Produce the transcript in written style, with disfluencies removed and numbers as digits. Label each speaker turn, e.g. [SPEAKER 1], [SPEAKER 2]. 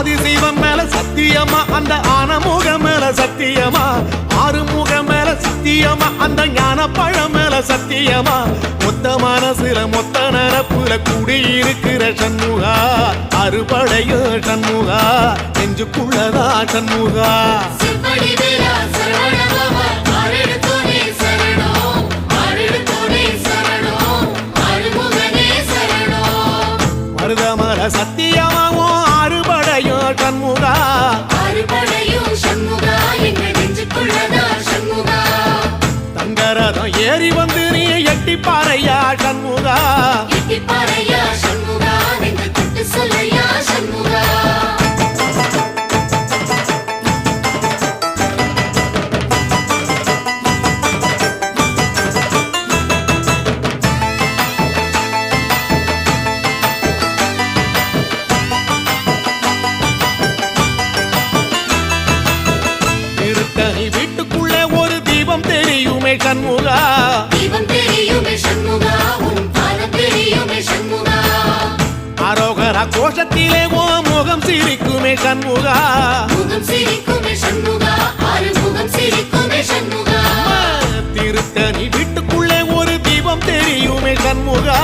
[SPEAKER 1] ஆதிசிவம் மேல சத்தியமா அந்த ஆனமுகம் மேல சத்தியமா ஆறுமுகம் மேல சத்தியமா அந்த ஞான பழம் மேல சத்தியமா மொத்த மனசுல மொத்த நரப்புல குடியிருக்கிற சண்முகா அறுபடையும் சண்முகா நெஞ்சுக்குள்ளதா சண்முகா மருதமர சத்தியமாவோ அறுபடையும் சண்முகா தங்கரதம் ஏறி வந்து நீ எட்டி பாறையா சண்முகா திருத்தணி வீட்டுக்குள்ளே ஒரு தீபம் தெரியுமே சண்முகா அரோகரா கோஷத்திலே ஓ முகம் சிரிக்குமே சண்முகா திருத்தணி வீட்டுக்குள்ளே ஒரு தீபம் தெரியுமே சண்முகா